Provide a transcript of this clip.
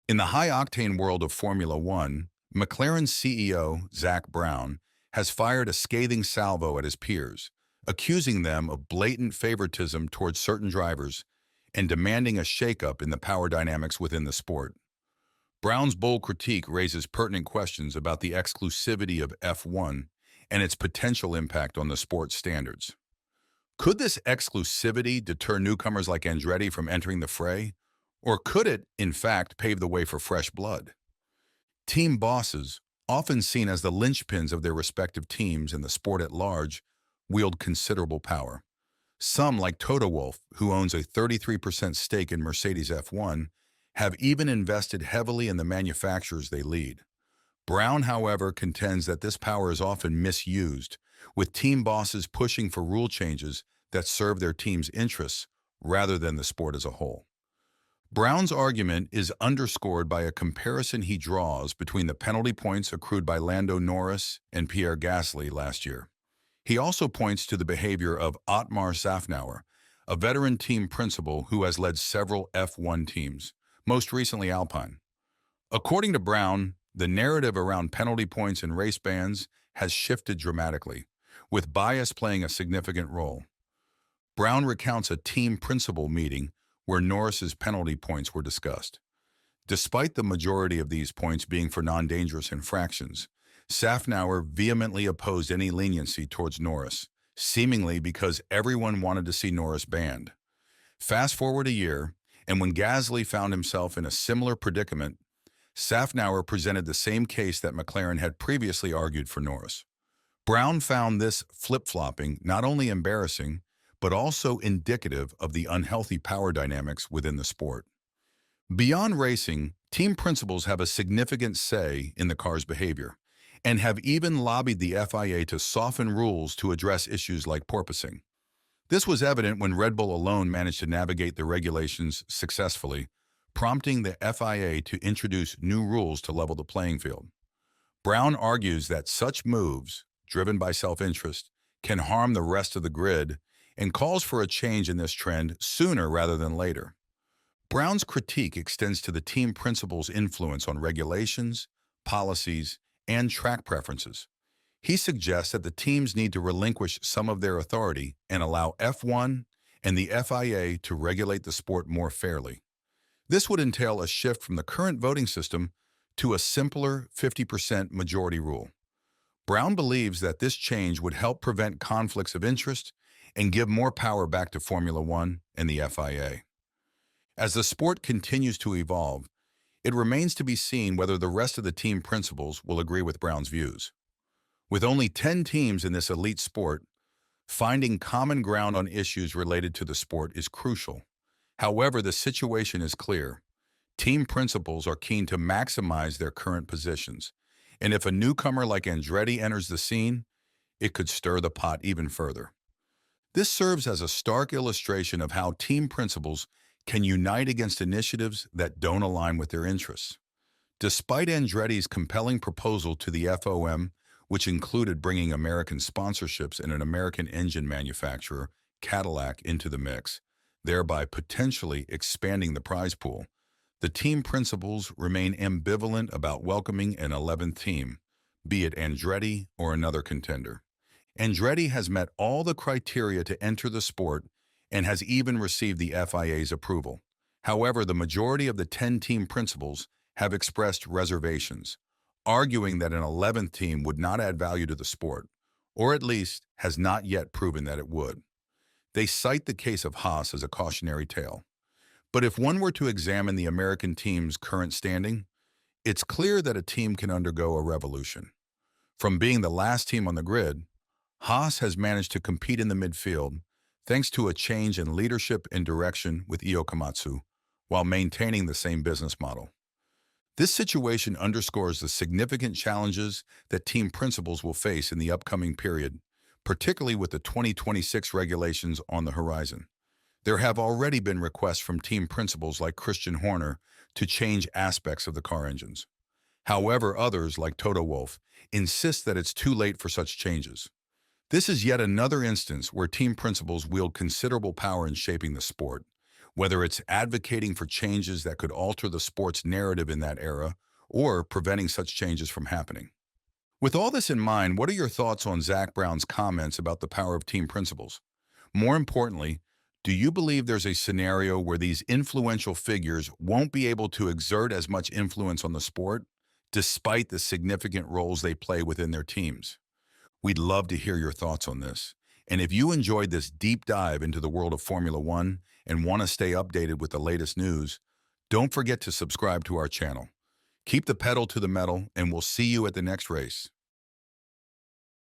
In the high-octane world of Formula One, McLaren's CEO, Zak Brown, has fired a scathing salvo at his peers, accusing them of blatant favoritism towards certain drivers and demanding a shakeup in the power dynamics within the sport. Brown's bold critique raises pertinent questions about the exclusivity of F1 and its potential impact on the sport's standards. Could this exclusivity deter newcomers like Andretti from entering the fray? Or could it, in fact, pave the way for fresh blood? Team bosses, often seen as the linchpins of their respective teams and the sport at large, wield considerable power. Some, like Toto Wolff, who owns a 33% stake in Mercedes F1, have even invested heavily in the manufacturers they lead. Brown, however, contends that this power is often misused, with team bosses pushing for rule changes that serve their team's interests rather than the sport as a whole. Brown's argument is underscored by a comparison he draws between the penalty points accrued by Lando Norris and Pierre last year. He also points to the behavior of Otmar Szafnauer, a veteran team principal who has led several F1 teams, most recently Alpine. According to Brown, the narrative around penalty points and race bans has shifted dramatically, with bias playing a significant role. Brown recounts a team principal meeting where Norris's penalty points were discussed. Despite the majority of these points being for non-dangerous infractions, Szafnauer vehemently opposed any leniency towards Norris, seemingly because everyone wanted to see Norris banned. Fast forward a year, and when Gasly found himself in a similar predicament, Szafnauer presented the same case that McLaren had previously argued for Norris. Brown found this flip-flopping not only embarrassing, but also indicative of the unhealthy power dynamics within the sport. Beyond racing, team principals have a significant say in the car's behavior, and have even lobbied the FIA to soften rules to address issues like porpoising. This was evident when Red Bull alone managed to navigate the regulations successfully, prompting the FIA to introduce new rules to level the playing field. Brown argues that such moves, driven by self-interest, can harm the rest of the grid and calls for a change in this trend sooner rather than later. Brown's critique extends to the team principal's influence on regulations, policies, and track preferences. He suggests that the teams need to relinquish some of their authority and allow F1 and the FIA to regulate the sport more fairly. This would entail a shift from the current voting system to a simpler 50% majority rule. Brown believes that this change would help prevent conflicts of interest and give more power back to Formula One and the FIA. As the sport continues to evolve, it remains to be seen whether the rest of the team principals will agree with Brown's views. With only 10 teams in this elite sport, finding common ground on issues related to the sport is crucial. However, the situation is clear. Team principals are keen to maximize their current positions, and if a newcomer like Andretti enters the scene, it could stir the pot even further. This serves as a stark illustration of how team principals can unite against initiatives that don't align with their interests. Despite Andretti's compelling proposal to the FOM, which included bringing American sponsorships and an American engine manufacturer, Cadillac, into the mix, thereby potentially expanding the prize pool, the team principals remain ambivalent about welcoming an 11th team, be it Andretti or another contender. Andretti has met all the criteria to enter the sport and has even received the FIA's approval. However, the majority of the 10 team principals have expressed reservations, arguing that an 11th team would not add value to the sport, or at least has not yet proven that it would. They cite the case of Haas as a cautionary tale. But if one were to examine the American team's current standing, it's clear that a team can undergo a revolution. From being the last team on the grid, Haas has managed to compete in the midfield thanks to a change in leadership and direction with Io Komatsu, while maintaining the same business model. This situation underscores the significant challenges that team principals will face in the upcoming period, particularly with the 2026 regulations on the horizon. There have already been requests from team principals like Christian Horner to change aspects of the car engines. However, others, like Toto Wolff, insist that it's too late for such changes. This is yet another instance where team principals wield considerable power in shaping the sport, whether it's advocating for changes that could alter the sport's narrative in that era or preventing such changes from happening. With all this in mind, what are your thoughts on Zach Brown's comments about the power of team principles? More importantly, do you believe there's a scenario where these influential figures won't be able to exert as much influence on the sport, despite the significant roles they play within their teams? We'd love to hear your thoughts on this. And if you enjoyed this deep dive into the world of Formula One and want to stay updated with the latest news, don't forget to subscribe to our channel. Keep the pedal to the metal, and we'll see you at the next race.